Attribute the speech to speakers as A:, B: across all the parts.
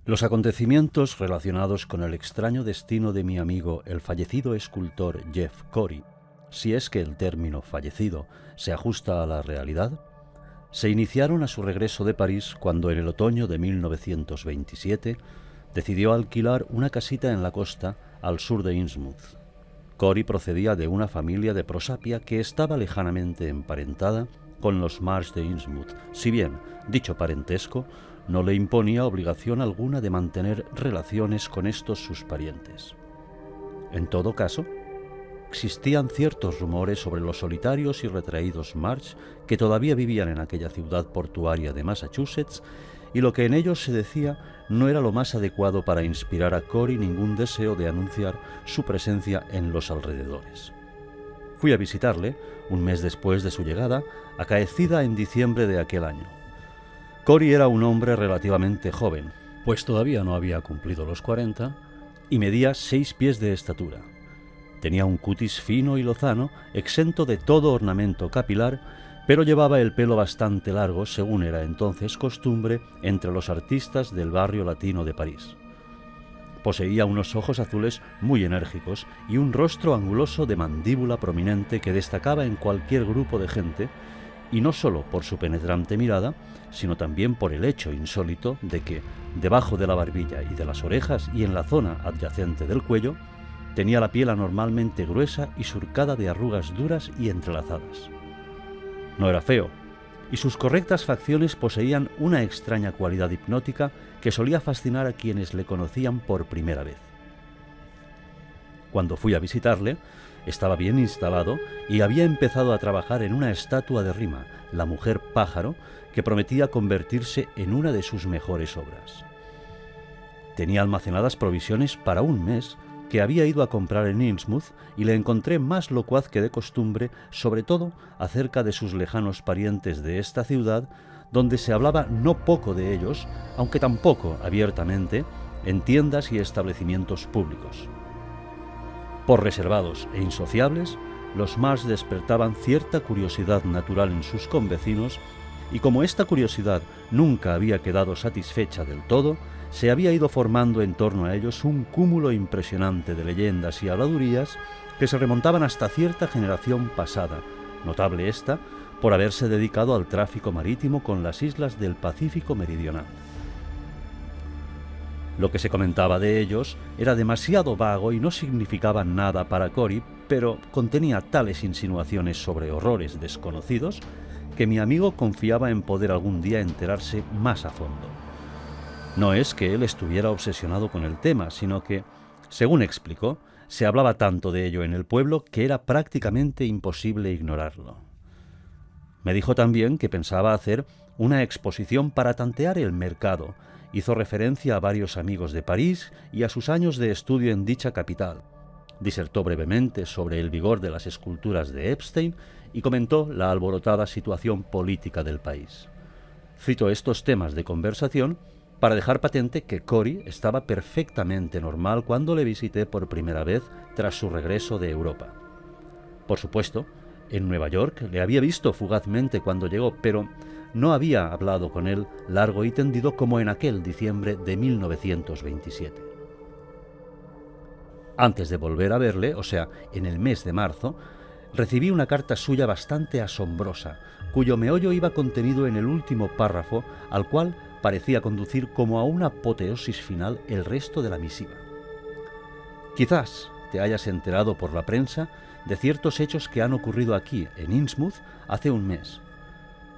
A: Los acontecimientos relacionados con el extraño destino de mi amigo, el fallecido escultor Jeff Corey, si es que el término fallecido se ajusta a la realidad, se iniciaron a su regreso de París cuando en el otoño de 1927 decidió alquilar una casita en la costa al sur de Innsmouth. Corey procedía de una familia de Prosapia que estaba lejanamente emparentada con los Marsh de Innsmouth, si bien dicho parentesco no le imponía obligación alguna de mantener relaciones con estos sus parientes. En todo caso, existían ciertos rumores sobre los solitarios y retraídos Marsh que todavía vivían en aquella ciudad portuaria de Massachusetts, y lo que en ellos se decía no era lo más adecuado para inspirar a Corey ningún deseo de anunciar su presencia en los alrededores. Fui a visitarle un mes después de su llegada, acaecida en diciembre de aquel año. Corey era un hombre relativamente joven, pues todavía no había cumplido los 40, y medía 6 pies de estatura. Tenía un cutis fino y lozano, exento de todo ornamento capilar, pero llevaba el pelo bastante largo, según era entonces costumbre entre los artistas del barrio latino de París. Poseía unos ojos azules muy enérgicos y un rostro anguloso de mandíbula prominente que destacaba en cualquier grupo de gente, y no solo por su penetrante mirada, sino también por el hecho insólito de que, debajo de la barbilla y de las orejas y en la zona adyacente del cuello, tenía la piel anormalmente gruesa y surcada de arrugas duras y entrelazadas. No era feo, y sus correctas facciones poseían una extraña cualidad hipnótica que solía fascinar a quienes le conocían por primera vez. Cuando fui a visitarle, estaba bien instalado y había empezado a trabajar en una estatua de Rima, la mujer pájaro, que prometía convertirse en una de sus mejores obras. Tenía almacenadas provisiones para un mes que había ido a comprar en Innsmouth, y le encontré más locuaz que de costumbre, sobre todo acerca de sus lejanos parientes de esta ciudad, donde se hablaba no poco de ellos, aunque tampoco abiertamente, en tiendas y establecimientos públicos. Por reservados e insociables, los Marsh despertaban cierta curiosidad natural en sus convecinos, y como esta curiosidad nunca había quedado satisfecha del todo, se había ido formando en torno a ellos un cúmulo impresionante de leyendas y habladurías que se remontaban hasta cierta generación pasada, notable esta por haberse dedicado al tráfico marítimo con las islas del Pacífico meridional. Lo que se comentaba de ellos era demasiado vago y no significaba nada para Corey, pero contenía tales insinuaciones sobre horrores desconocidos que mi amigo confiaba en poder algún día enterarse más a fondo. No es que él estuviera obsesionado con el tema, sino que, según explicó, se hablaba tanto de ello en el pueblo que era prácticamente imposible ignorarlo. Me dijo también que pensaba hacer una exposición para tantear el mercado. Hizo referencia a varios amigos de París y a sus años de estudio en dicha capital. Disertó brevemente sobre el vigor de las esculturas de Epstein y comentó la alborotada situación política del país. Cito estos temas de conversación para dejar patente que Corey estaba perfectamente normal cuando le visité por primera vez tras su regreso de Europa. Por supuesto, en Nueva York le había visto fugazmente cuando llegó, pero no había hablado con él largo y tendido como en aquel diciembre de 1927. Antes de volver a verle, o sea, en el mes de marzo, recibí una carta suya bastante asombrosa, cuyo meollo iba contenido en el último párrafo, al cual parecía conducir como a una apoteosis final el resto de la misiva. Quizás te hayas enterado por la prensa de ciertos hechos que han ocurrido aquí, en Innsmouth, hace un mes.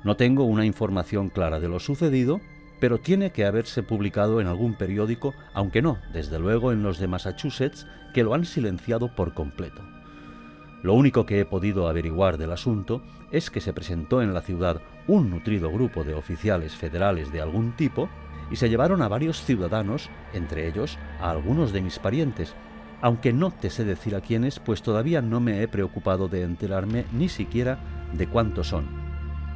A: No tengo una información clara de lo sucedido, pero tiene que haberse publicado en algún periódico, aunque no, desde luego, en los de Massachusetts, que lo han silenciado por completo. Lo único que he podido averiguar del asunto es que se presentó en la ciudad un nutrido grupo de oficiales federales de algún tipo y se llevaron a varios ciudadanos, entre ellos a algunos de mis parientes, aunque no te sé decir a quiénes, pues todavía no me he preocupado de enterarme ni siquiera de cuántos son.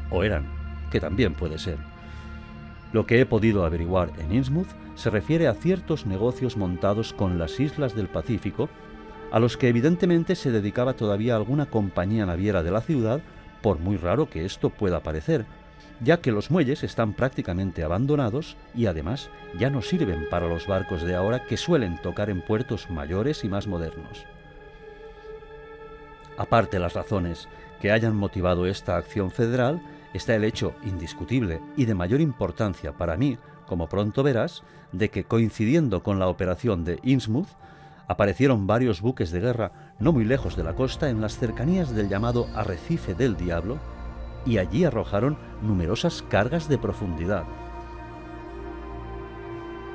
A: O eran, que también puede ser. Lo que he podido averiguar en Innsmouth se refiere a ciertos negocios montados con las islas del Pacífico, a los que evidentemente se dedicaba todavía alguna compañía naviera de la ciudad, por muy raro que esto pueda parecer, ya que los muelles están prácticamente abandonados y además ya no sirven para los barcos de ahora que suelen tocar en puertos mayores y más modernos. Aparte de las razones que hayan motivado esta acción federal, está el hecho indiscutible y de mayor importancia para mí, como pronto verás, de que coincidiendo con la operación de Innsmouth, aparecieron varios buques de guerra no muy lejos de la costa en las cercanías del llamado Arrecife del Diablo, y allí arrojaron numerosas cargas de profundidad.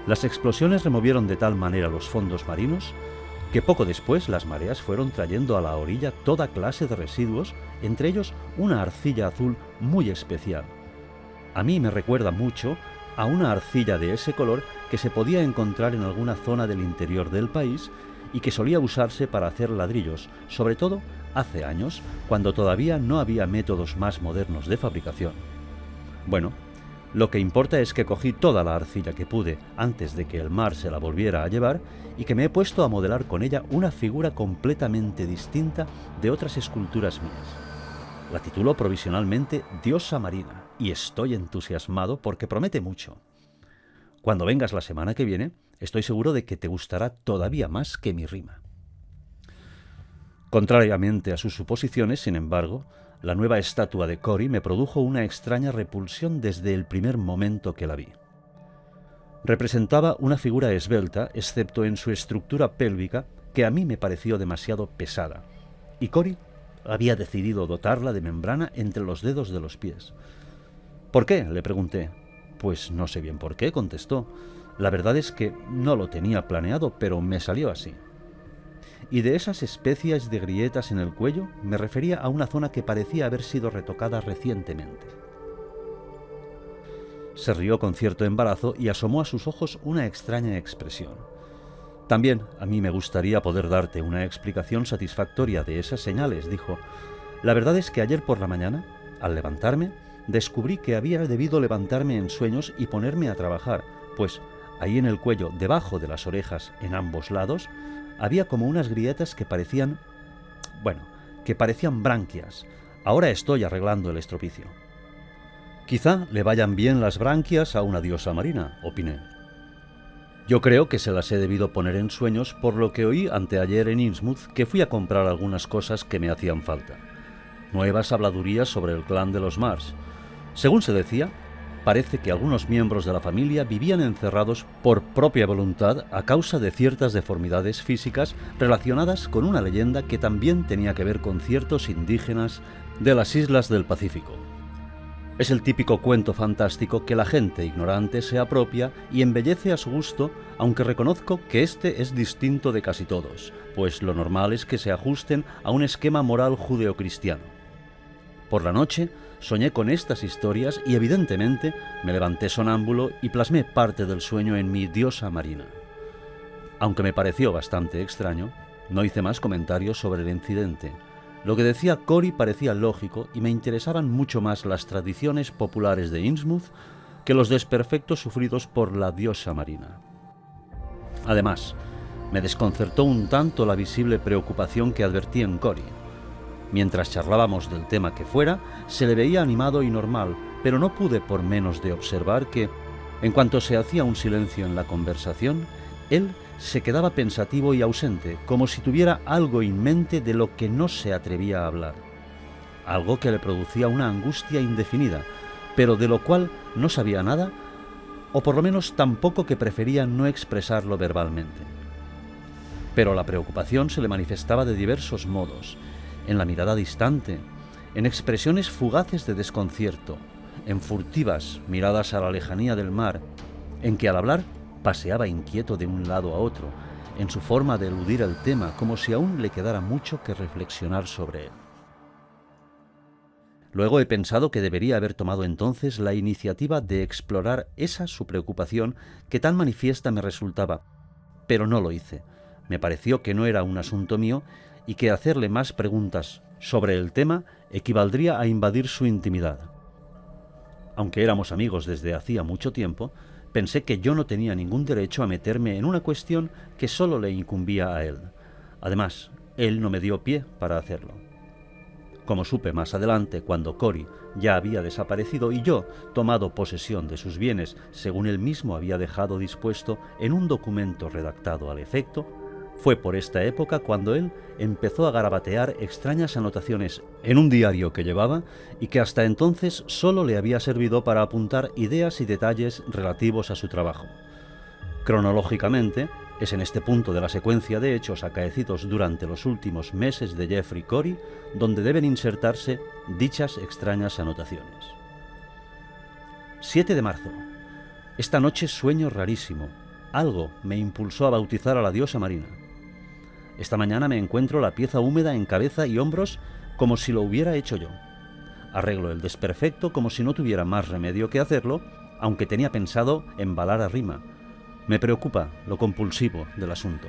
A: Las explosiones removieron de tal manera los fondos marinos que poco después las mareas fueron trayendo a la orilla toda clase de residuos, entre ellos una arcilla azul muy especial. A mí me recuerda mucho a una arcilla de ese color que se podía encontrar en alguna zona del interior del país y que solía usarse para hacer ladrillos, sobre todo hace años, cuando todavía no había métodos más modernos de fabricación. Bueno, lo que importa es que cogí toda la arcilla que pude antes de que el mar se la volviera a llevar y que me he puesto a modelar con ella una figura completamente distinta de otras esculturas mías. La titulo provisionalmente Diosa Marina y estoy entusiasmado porque promete mucho. Cuando vengas la semana que viene, estoy seguro de que te gustará todavía más que mi rima. Contrariamente a sus suposiciones, sin embargo, la nueva estatua de Cory me produjo una extraña repulsión desde el primer momento que la vi. Representaba una figura esbelta, excepto en su estructura pélvica, que a mí me pareció demasiado pesada, y Cory había decidido dotarla de membrana entre los dedos de los pies. ¿Por qué?, le pregunté. Pues no sé bien por qué, contestó. La verdad es que no lo tenía planeado, pero me salió así. Y de esas especies de grietas en el cuello me refería a una zona que parecía haber sido retocada recientemente. Se rió con cierto embarazo y asomó a sus ojos una extraña expresión. También a mí me gustaría poder darte una explicación satisfactoria de esas señales, dijo. La verdad es que ayer por la mañana, al levantarme, descubrí que había debido levantarme en sueños y ponerme a trabajar, pues ahí en el cuello, debajo de las orejas, en ambos lados, había como unas grietas que parecían branquias. Ahora estoy arreglando el estropicio. Quizá le vayan bien las branquias a una diosa marina, opiné. Yo creo que se las he debido poner en sueños por lo que oí anteayer en Innsmouth, que fui a comprar algunas cosas que me hacían falta. Nuevas habladurías sobre el clan de los Mars. Según se decía, parece que algunos miembros de la familia vivían encerrados por propia voluntad a causa de ciertas deformidades físicas relacionadas con una leyenda que también tenía que ver con ciertos indígenas de las islas del Pacífico. Es el típico cuento fantástico que la gente ignorante se apropia y embellece a su gusto, aunque reconozco que este es distinto de casi todos, pues lo normal es que se ajusten a un esquema moral judeocristiano. Por la noche soñé con estas historias y evidentemente me levanté sonámbulo y plasmé parte del sueño en mi diosa marina. Aunque me pareció bastante extraño, no hice más comentarios sobre el incidente. Lo que decía Cory parecía lógico y me interesaban mucho más las tradiciones populares de Innsmouth que los desperfectos sufridos por la diosa marina. Además, me desconcertó un tanto la visible preocupación que advertí en Cory. Mientras charlábamos del tema que fuera, se le veía animado y normal, pero no pude por menos de observar que, en cuanto se hacía un silencio en la conversación, él se quedaba pensativo y ausente, como si tuviera algo en mente de lo que no se atrevía a hablar. Algo que le producía una angustia indefinida, pero de lo cual no sabía nada, o por lo menos tampoco que prefería no expresarlo verbalmente. Pero la preocupación se le manifestaba de diversos modos, en la mirada distante, en expresiones fugaces de desconcierto, en furtivas miradas a la lejanía del mar, en que al hablar paseaba inquieto de un lado a otro, en su forma de eludir el tema, como si aún le quedara mucho que reflexionar sobre él. Luego he pensado que debería haber tomado entonces la iniciativa de explorar esa su preocupación que tan manifiesta me resultaba, pero no lo hice. Me pareció que no era un asunto mío y que hacerle más preguntas sobre el tema equivaldría a invadir su intimidad. Aunque éramos amigos desde hacía mucho tiempo, pensé que yo no tenía ningún derecho a meterme en una cuestión que solo le incumbía a él. Además, él no me dio pie para hacerlo. como supe más adelante cuando Cory ya había desaparecido y yo tomado posesión de sus bienes según él mismo había dejado dispuesto en un documento redactado al efecto, fue por esta época cuando él empezó a garabatear extrañas anotaciones en un diario que llevaba y que hasta entonces solo le había servido para apuntar ideas y detalles relativos a su trabajo. Cronológicamente, es en este punto de la secuencia de hechos acaecidos durante los últimos meses de Jeffrey Cory donde deben insertarse dichas extrañas anotaciones. 7 de marzo. Esta noche sueño rarísimo. Algo me impulsó a bautizar a la diosa marina. Esta mañana me encuentro la pieza húmeda en cabeza y hombros como si lo hubiera hecho yo. Arreglo el desperfecto como si no tuviera más remedio que hacerlo, aunque tenía pensado embalar a rima. Me preocupa lo compulsivo del asunto.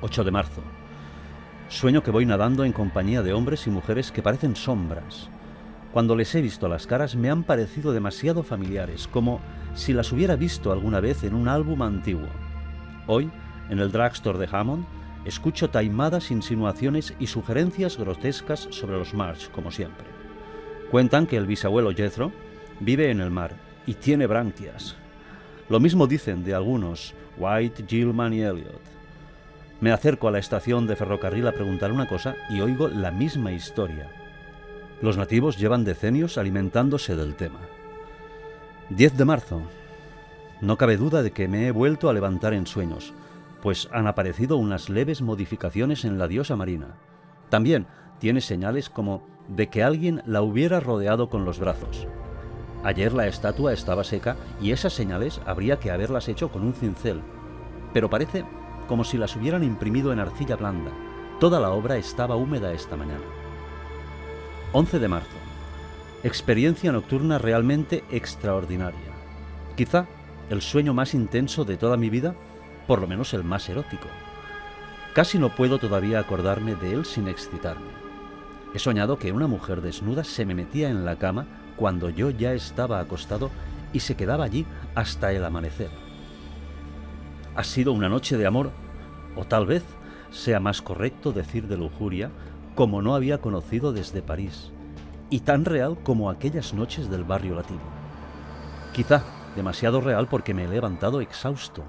A: 8 de marzo. Sueño que voy nadando en compañía de hombres y mujeres que parecen sombras. Cuando les he visto las caras me han parecido demasiado familiares, como si las hubiera visto alguna vez en un álbum antiguo. Hoy, en el drugstore de Hammond, escucho taimadas insinuaciones y sugerencias grotescas sobre los March, como siempre. Cuentan que el bisabuelo Jethro vive en el mar y tiene branquias. Lo mismo dicen de algunos, White, Gilman y Elliot. Me acerco a la estación de ferrocarril a preguntar una cosa y oigo la misma historia. Los nativos llevan decenios alimentándose del tema. 10 de marzo. No cabe duda de que me he vuelto a levantar en sueños, pues han aparecido unas leves modificaciones en la diosa marina. También tiene señales como de que alguien la hubiera rodeado con los brazos. Ayer la estatua estaba seca y esas señales habría que haberlas hecho con un cincel, pero parece como si las hubieran imprimido en arcilla blanda. Toda la obra estaba húmeda esta mañana. 11 de marzo. Experiencia nocturna realmente extraordinaria. Quizá el sueño más intenso de toda mi vida, por lo menos el más erótico. Casi no puedo todavía acordarme de él sin excitarme. He soñado que una mujer desnuda se me metía en la cama cuando yo ya estaba acostado y se quedaba allí hasta el amanecer. Ha sido una noche de amor, o tal vez sea más correcto decir de lujuria, como no había conocido desde París, y tan real como aquellas noches del barrio latino. Quizá demasiado real porque me he levantado exhausto.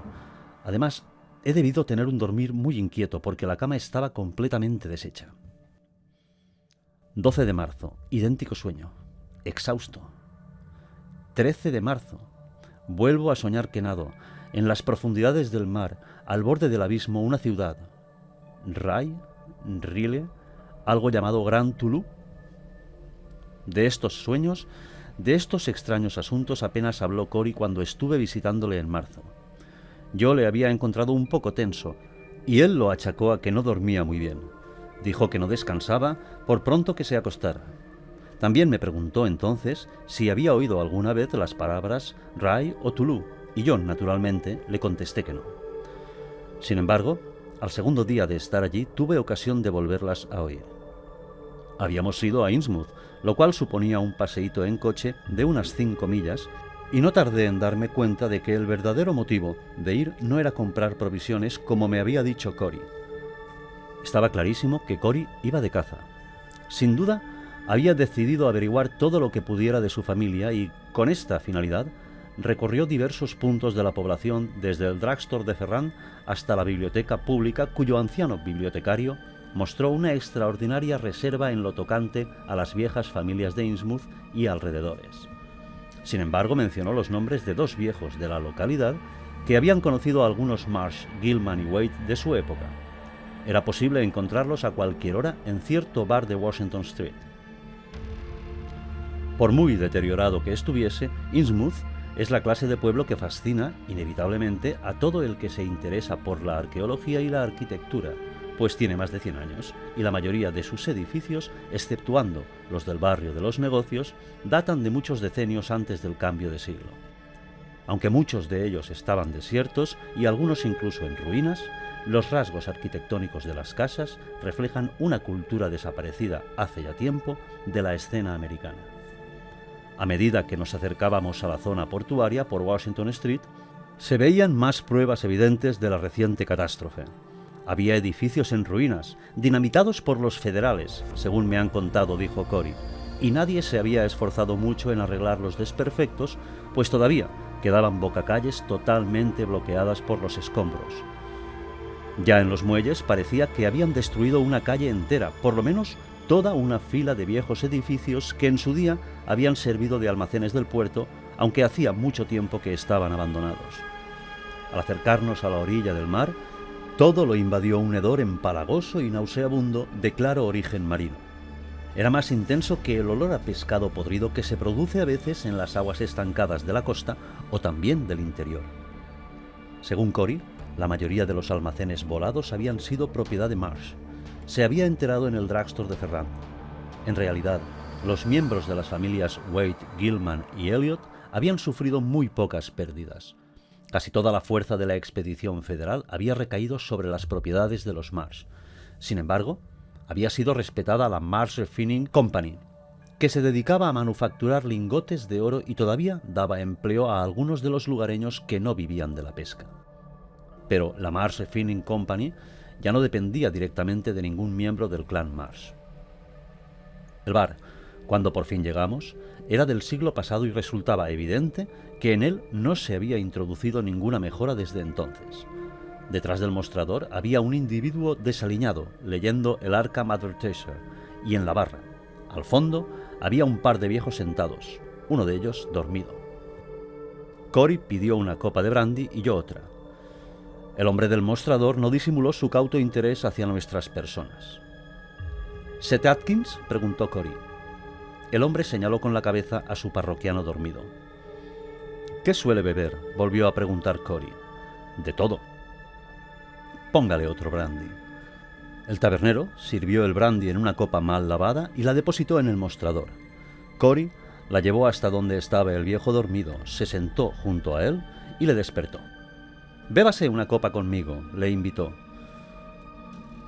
A: Además, he debido tener un dormir muy inquieto porque la cama estaba completamente deshecha. 12 de marzo, idéntico sueño. Exhausto. 13 de marzo. Vuelvo a soñar que nado. En las profundidades del mar, al borde del abismo, una ciudad. Rile, algo llamado Gran Tulu. De estos sueños, de estos extraños asuntos apenas habló Cory cuando estuve visitándole en marzo. Yo le había encontrado un poco tenso, y él lo achacó a que no dormía muy bien. Dijo que no descansaba por pronto que se acostara. También me preguntó entonces si había oído alguna vez las palabras Rai o Tulu, y yo, naturalmente, le contesté que no. Sin embargo, al segundo día de estar allí, tuve ocasión de volverlas a oír. Habíamos ido a Innsmouth, lo cual suponía un paseíto en coche de unas 5 millas, y no tardé en darme cuenta de que el verdadero motivo de ir no era comprar provisiones como me había dicho Cory. Estaba clarísimo que Cory iba de caza. Sin duda, había decidido averiguar todo lo que pudiera de su familia y, con esta finalidad, recorrió diversos puntos de la población desde el drugstore de Ferrand hasta la biblioteca pública, cuyo anciano bibliotecario mostró una extraordinaria reserva en lo tocante a las viejas familias de Innsmouth y alrededores. Sin embargo, mencionó los nombres de 2 viejos de la localidad que habían conocido a algunos Marsh, Gilman y Waite de su época. Era posible encontrarlos a cualquier hora en cierto bar de Washington Street. Por muy deteriorado que estuviese, Innsmouth es la clase de pueblo que fascina, inevitablemente, a todo el que se interesa por la arqueología y la arquitectura, pues tiene más de 100 años, y la mayoría de sus edificios, exceptuando los del barrio de los negocios, datan de muchos decenios antes del cambio de siglo. Aunque muchos de ellos estaban desiertos y algunos incluso en ruinas, los rasgos arquitectónicos de las casas reflejan una cultura desaparecida hace ya tiempo de la escena americana. A medida que nos acercábamos a la zona portuaria por Washington Street, se veían más pruebas evidentes de la reciente catástrofe. Había edificios en ruinas, dinamitados por los federales, según me han contado, dijo Cory, y nadie se había esforzado mucho en arreglar los desperfectos, pues todavía quedaban bocacalles totalmente bloqueadas por los escombros. Ya en los muelles parecía que habían destruido una calle entera, por lo menos toda una fila de viejos edificios que en su día habían servido de almacenes del puerto, aunque hacía mucho tiempo que estaban abandonados. Al acercarnos a la orilla del mar, todo lo invadió un hedor empalagoso y nauseabundo de claro origen marino. Era más intenso que el olor a pescado podrido que se produce a veces en las aguas estancadas de la costa o también del interior. Según Cory, la mayoría de los almacenes volados habían sido propiedad de Marsh. Se había enterado en el drugstore de Ferrand. En realidad, los miembros de las familias Wade, Gilman y Elliot habían sufrido muy pocas pérdidas. Casi toda la fuerza de la expedición federal había recaído sobre las propiedades de los Marsh. Sin embargo, había sido respetada la Marsh Refining Company, que se dedicaba a manufacturar lingotes de oro y todavía daba empleo a algunos de los lugareños que no vivían de la pesca. Pero la Marsh Refining Company ya no dependía directamente de ningún miembro del clan Marsh. El bar, cuando por fin llegamos, era del siglo pasado y resultaba evidente que en él no se había introducido ninguna mejora desde entonces. Detrás del mostrador había un individuo desaliñado leyendo el Arkham Advertiser, y en la barra, al fondo, había un par de viejos sentados, uno de ellos dormido. Cory pidió una copa de brandy y yo otra. El hombre del mostrador no disimuló su cauto interés hacia nuestras personas. ¿Seth Atkins?, preguntó Cory. El hombre señaló con la cabeza a su parroquiano dormido. ¿Qué suele beber?, volvió a preguntar Cory. De todo. Póngale otro brandy. El tabernero sirvió el brandy en una copa mal lavada y la depositó en el mostrador. Cory la llevó hasta donde estaba el viejo dormido, se sentó junto a él y le despertó. «Bébase una copa conmigo», le invitó.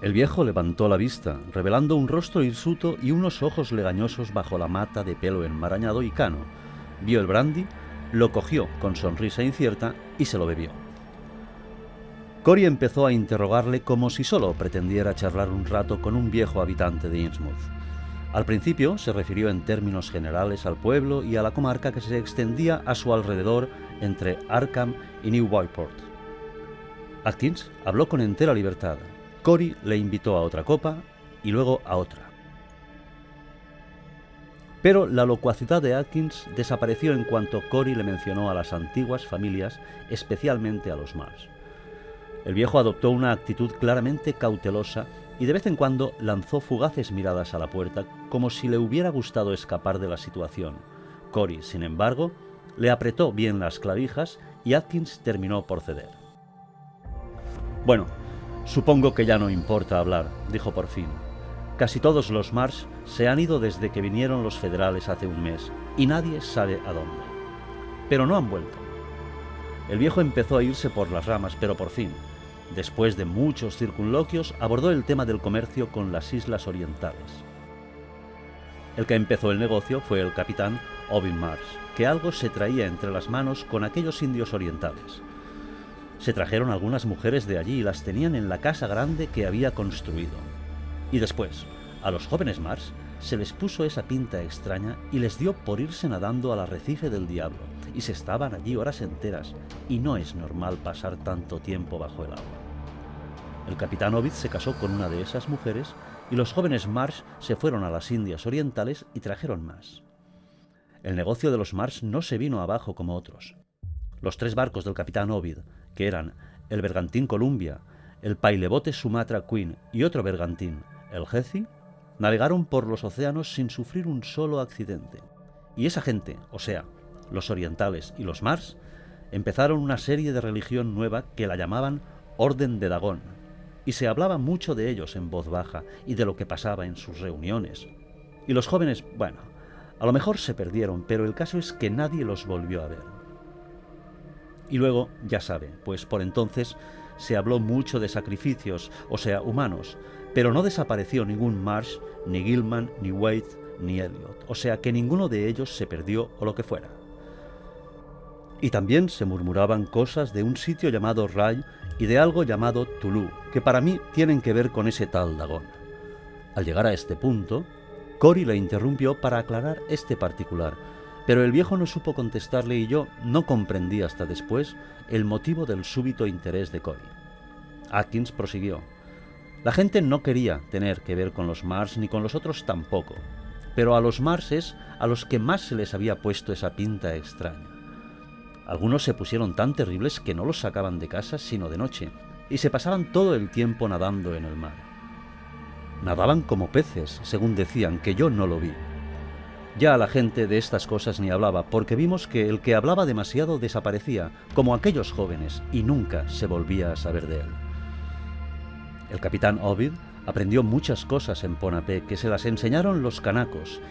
A: El viejo levantó la vista, revelando un rostro hirsuto y unos ojos legañosos bajo la mata de pelo enmarañado y cano. Vio el brandy, lo cogió con sonrisa incierta y se lo bebió. Cory empezó a interrogarle como si solo pretendiera charlar un rato con un viejo habitante de Innsmouth. Al principio se refirió en términos generales al pueblo y a la comarca que se extendía a su alrededor entre Arkham y New Boyport. Atkins habló con entera libertad. Cory le invitó a otra copa y luego a otra. Pero la locuacidad de Atkins desapareció en cuanto Cory le mencionó a las antiguas familias, especialmente a los Marsh. El viejo adoptó una actitud claramente cautelosa y de vez en cuando lanzó fugaces miradas a la puerta, como si le hubiera gustado escapar de la situación. Cory, sin embargo, le apretó bien las clavijas y Atkins terminó por ceder. «Bueno, supongo que ya no importa hablar», dijo por fin. «Casi todos los Marsh se han ido desde que vinieron los federales hace un mes, y nadie sabe a dónde. Pero no han vuelto». El viejo empezó a irse por las ramas, pero por fin, después de muchos circunloquios, abordó el tema del comercio con las islas orientales. El que empezó el negocio fue el capitán Owen Marsh, que algo se traía entre las manos con aquellos indios orientales. Se trajeron algunas mujeres de allí y las tenían en la casa grande que había construido. Y después, a los jóvenes Marsh se les puso esa pinta extraña y les dio por irse nadando al arrecife del diablo, y se estaban allí horas enteras, y no es normal pasar tanto tiempo bajo el agua. El capitán Ovid se casó con una de esas mujeres y los jóvenes Marsh se fueron a las Indias Orientales y trajeron más. El negocio de los Marsh no se vino abajo como otros. Los 3 barcos del capitán Ovid, que eran el bergantín Columbia, el pailebote Sumatra Queen y otro bergantín, el Jessie, navegaron por los océanos sin sufrir un solo accidente. Y esa gente, o sea, los orientales y los Marsh, empezaron una serie de religión nueva que la llamaban Orden de Dagón, y se hablaba mucho de ellos en voz baja y de lo que pasaba en sus reuniones. Y los jóvenes, bueno, a lo mejor se perdieron, pero el caso es que nadie los volvió a ver. Y luego, ya sabe, pues por entonces se habló mucho de sacrificios, o sea, humanos, pero no desapareció ningún Marsh, ni Gilman, ni Wade, ni Elliot, o sea que ninguno de ellos se perdió o lo que fuera. Y también se murmuraban cosas de un sitio llamado Rye y de algo llamado Tulu, que para mí tienen que ver con ese tal Dagón. Al llegar a este punto, Cory le interrumpió para aclarar este particular, pero el viejo no supo contestarle y yo no comprendí hasta después el motivo del súbito interés de Cory. Atkins prosiguió. La gente no quería tener que ver con los Mars ni con los otros tampoco, pero a los Mars es a los que más se les había puesto esa pinta extraña. Algunos se pusieron tan terribles que no los sacaban de casa sino de noche, y se pasaban todo el tiempo nadando en el mar. Nadaban como peces, según decían, que yo no lo vi. Ya a la gente de estas cosas ni hablaba, porque vimos que el que hablaba demasiado desaparecía, como aquellos jóvenes, y nunca se volvía a saber de él. El capitán Ovid aprendió muchas cosas en Ponape que se las enseñaron los canacos,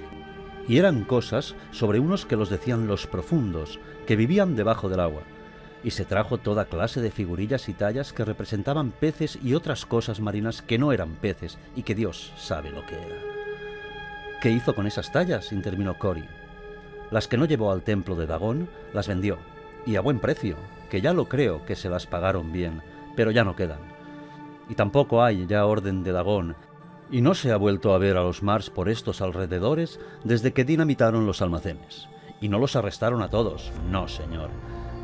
A: y eran cosas sobre unos que los decían los profundos, que vivían debajo del agua, y se trajo toda clase de figurillas y tallas que representaban peces y otras cosas marinas que no eran peces y que Dios sabe lo que eran. ¿Qué hizo con esas tallas?, intervino Cory. Las que no llevó al templo de Dagón las vendió, y a buen precio, que ya lo creo que se las pagaron bien, pero ya no quedan. Y tampoco hay ya orden de Dagón, y no se ha vuelto a ver a los Mars por estos alrededores desde que dinamitaron los almacenes. Y no los arrestaron a todos, no señor.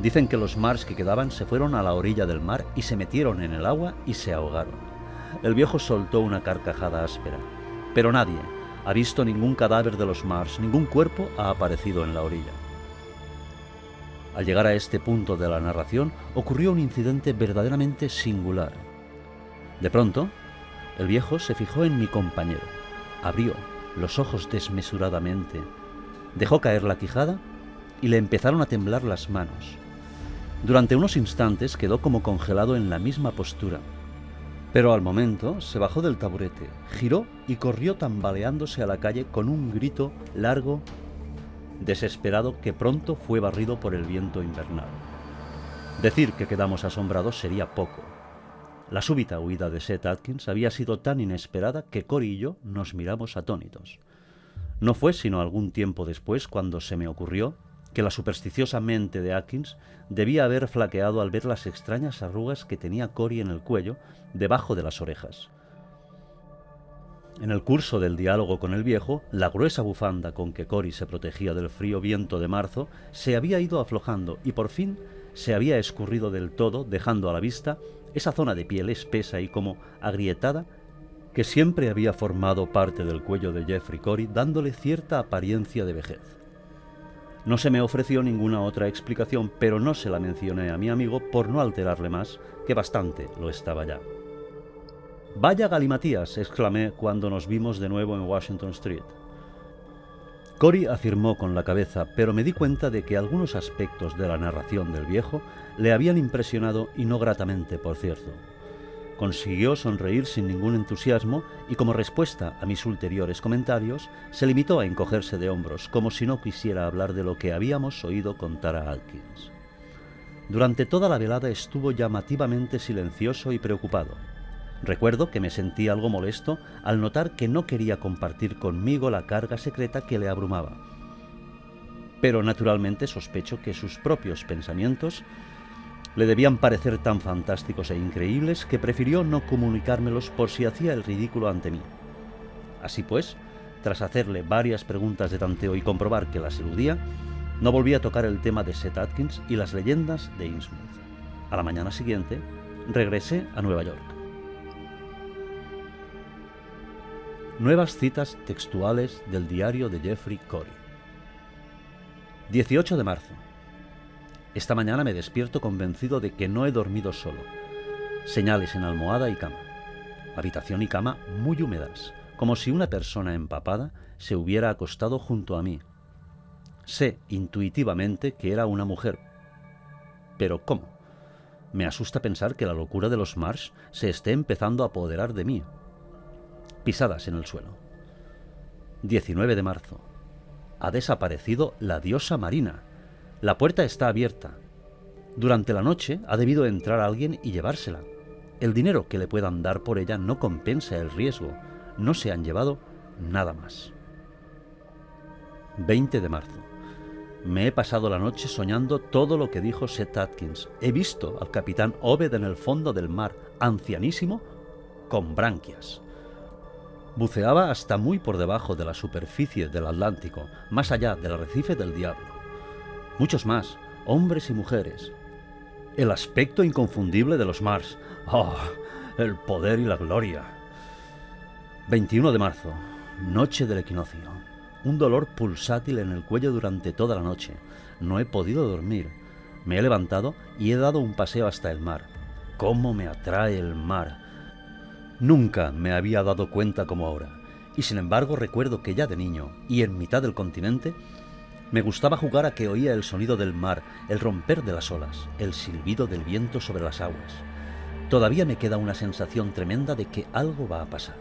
A: Dicen que los Mars que quedaban se fueron a la orilla del mar y se metieron en el agua y se ahogaron. El viejo soltó una carcajada áspera, pero nadie ha visto ningún cadáver de los Mars, ningún cuerpo ha aparecido en la orilla. Al llegar a este punto de la narración ocurrió un incidente verdaderamente singular. De pronto, el viejo se fijó en mi compañero, abrió los ojos desmesuradamente, dejó caer la quijada y le empezaron a temblar las manos. Durante unos instantes quedó como congelado en la misma postura, pero al momento se bajó del taburete, giró y corrió tambaleándose a la calle con un grito largo, desesperado, que pronto fue barrido por el viento invernal. Decir que quedamos asombrados sería poco. La súbita huida de Seth Atkins había sido tan inesperada que Cory y yo nos miramos atónitos. No fue sino algún tiempo después cuando se me ocurrió que la supersticiosa mente de Atkins debía haber flaqueado al ver las extrañas arrugas que tenía Cory en el cuello, debajo de las orejas. En el curso del diálogo con el viejo, la gruesa bufanda con que Cory se protegía del frío viento de marzo se había ido aflojando y por fin se había escurrido del todo, dejando a la vista esa zona de piel espesa y como agrietada que siempre había formado parte del cuello de Jeffrey Cory, dándole cierta apariencia de vejez. No se me ofreció ninguna otra explicación, pero no se la mencioné a mi amigo por no alterarle más, que bastante lo estaba ya. «Vaya galimatías», exclamé cuando nos vimos de nuevo en Washington Street. Cory afirmó con la cabeza, pero me di cuenta de que algunos aspectos de la narración del viejo le habían impresionado y no gratamente, por cierto. Consiguió sonreír sin ningún entusiasmo y como respuesta a mis ulteriores comentarios se limitó a encogerse de hombros, como si no quisiera hablar de lo que habíamos oído contar a Atkins. Durante toda la velada estuvo llamativamente silencioso y preocupado. Recuerdo que me sentí algo molesto al notar que no quería compartir conmigo la carga secreta que le abrumaba. Pero naturalmente sospecho que sus propios pensamientos le debían parecer tan fantásticos e increíbles que prefirió no comunicármelos por si hacía el ridículo ante mí. Así pues, tras hacerle varias preguntas de tanteo y comprobar que las eludía, no volví a tocar el tema de Seth Atkins y las leyendas de Innsmouth. A la mañana siguiente, regresé a Nueva York. Nuevas citas textuales del diario de Jeffrey Cory. 18 de marzo. Esta mañana me despierto convencido de que no he dormido solo. Señales en almohada y cama. Habitación y cama muy húmedas, como si una persona empapada se hubiera acostado junto a mí. Sé intuitivamente que era una mujer. ¿Pero cómo? Me asusta pensar que la locura de los Marsh se esté empezando a apoderar de mí. Pisadas en el suelo. 19 de marzo. Ha desaparecido la diosa marina. La puerta está abierta. Durante la noche ha debido entrar alguien y llevársela. El dinero que le puedan dar por ella no compensa el riesgo. No se han llevado nada más. 20 de marzo. Me he pasado la noche soñando todo lo que dijo Seth Atkins. He visto al capitán Obed en el fondo del mar, ancianísimo, con branquias. Buceaba hasta muy por debajo de la superficie del Atlántico, más allá del arrecife del Diablo. Muchos más, hombres y mujeres. El aspecto inconfundible de los Mars. ¡Oh! El poder y la gloria. 21 de marzo, noche del equinoccio. Un dolor pulsátil en el cuello durante toda la noche. No he podido dormir. Me he levantado y he dado un paseo hasta el mar. ¡Cómo me atrae el mar! Nunca me había dado cuenta como ahora. Y sin embargo recuerdo que ya de niño, y en mitad del continente, me gustaba jugar a que oía el sonido del mar, el romper de las olas, el silbido del viento sobre las aguas. Todavía me queda una sensación tremenda de que algo va a pasar.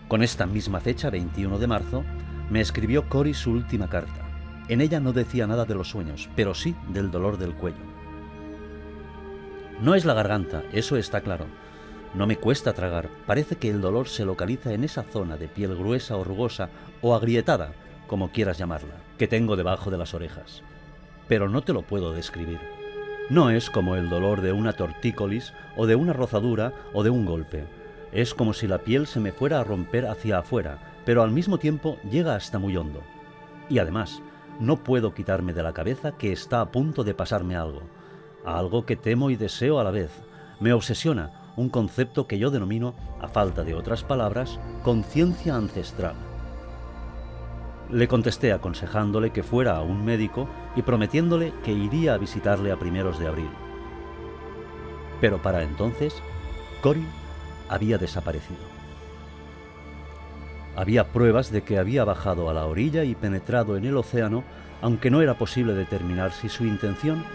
A: Con esta misma fecha, 21 de marzo, me escribió Cory su última carta. En ella no decía nada de los sueños, pero sí del dolor del cuello. No es la garganta, eso está claro. No me cuesta tragar, parece que el dolor se localiza en esa zona de piel gruesa o rugosa o agrietada, como quieras llamarla, que tengo debajo de las orejas. Pero no te lo puedo describir. No es como el dolor de una tortícolis o de una rozadura o de un golpe. Es como si la piel se me fuera a romper hacia afuera, pero al mismo tiempo llega hasta muy hondo. Y además, no puedo quitarme de la cabeza que está a punto de pasarme algo que temo y deseo a la vez. Me obsesiona un concepto que yo denomino, a falta de otras palabras, conciencia ancestral. Le contesté aconsejándole que fuera a un médico y prometiéndole que iría a visitarle a primeros de abril. Pero para entonces, Cory había desaparecido. Había pruebas de que había bajado a la orilla y penetrado en el océano, aunque no era posible determinar si su intención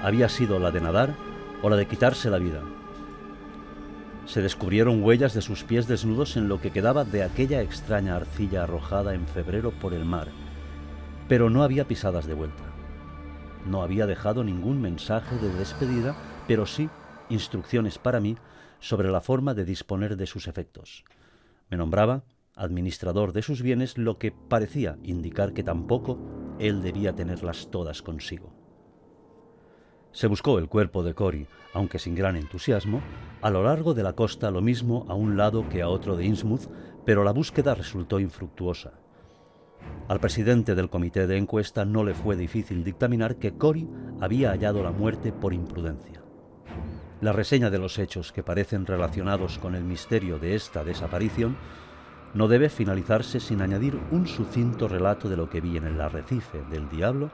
A: había sido la de nadar o la de quitarse la vida. Se descubrieron huellas de sus pies desnudos en lo que quedaba de aquella extraña arcilla arrojada en febrero por el mar, pero no había pisadas de vuelta. No había dejado ningún mensaje de despedida, pero sí instrucciones para mí sobre la forma de disponer de sus efectos. Me nombraba administrador de sus bienes, lo que parecía indicar que tampoco él debía tenerlas todas consigo. Se buscó el cuerpo de Cory, aunque sin gran entusiasmo, a lo largo de la costa, lo mismo a un lado que a otro de Innsmouth, pero la búsqueda resultó infructuosa. Al presidente del comité de encuesta no le fue difícil dictaminar que Cory había hallado la muerte por imprudencia. La reseña de los hechos que parecen relacionados con el misterio de esta desaparición no debe finalizarse sin añadir un sucinto relato de lo que vi en el arrecife del Diablo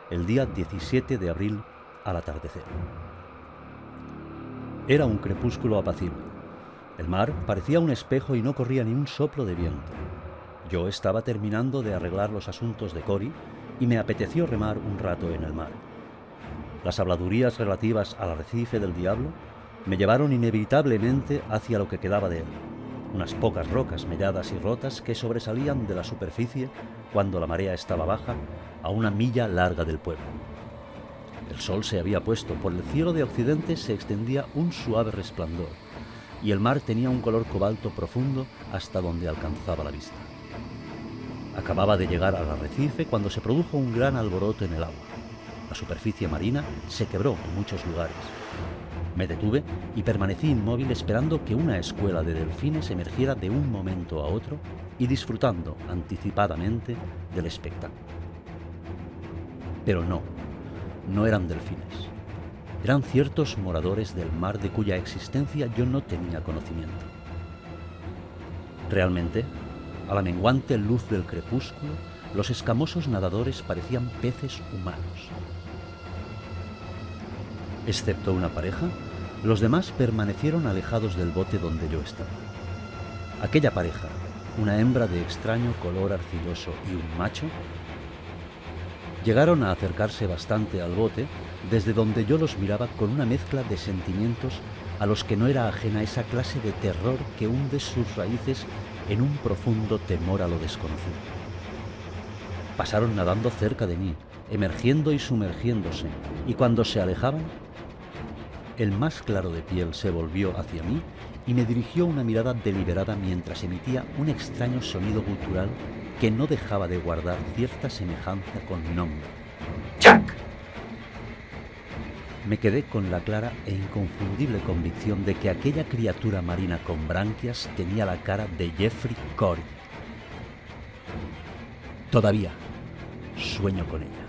A: el día 17 de abril al atardecer. Era un crepúsculo apacible. El mar parecía un espejo y no corría ni un soplo de viento. Yo estaba terminando de arreglar los asuntos de Cory y me apeteció remar un rato en el mar. Las habladurías relativas al arrecife del Diablo me llevaron inevitablemente hacia lo que quedaba de él, unas pocas rocas melladas y rotas que sobresalían de la superficie cuando la marea estaba baja a una milla larga del pueblo. El sol se había puesto, por el cielo de occidente se extendía un suave resplandor, y el mar tenía un color cobalto profundo hasta donde alcanzaba la vista. Acababa de llegar al arrecife cuando se produjo un gran alboroto en el agua. La superficie marina se quebró en muchos lugares. Me detuve y permanecí inmóvil esperando que una escuela de delfines emergiera de un momento a otro y disfrutando anticipadamente del espectáculo. Pero no eran delfines. Eran ciertos moradores del mar de cuya existencia yo no tenía conocimiento. Realmente, a la menguante luz del crepúsculo, los escamosos nadadores parecían peces humanos. Excepto una pareja, los demás permanecieron alejados del bote donde yo estaba. Aquella pareja, una hembra de extraño color arcilloso y un macho, llegaron a acercarse bastante al bote, desde donde yo los miraba con una mezcla de sentimientos a los que no era ajena esa clase de terror que hunde sus raíces en un profundo temor a lo desconocido. Pasaron nadando cerca de mí, emergiendo y sumergiéndose, y cuando se alejaban, el más claro de piel se volvió hacia mí y me dirigió una mirada deliberada mientras emitía un extraño sonido gutural que no dejaba de guardar cierta semejanza con Nong. ¡Jack! Me quedé con la clara e inconfundible convicción de que aquella criatura marina con branquias tenía la cara de Jeffrey Cory. Todavía sueño con ella.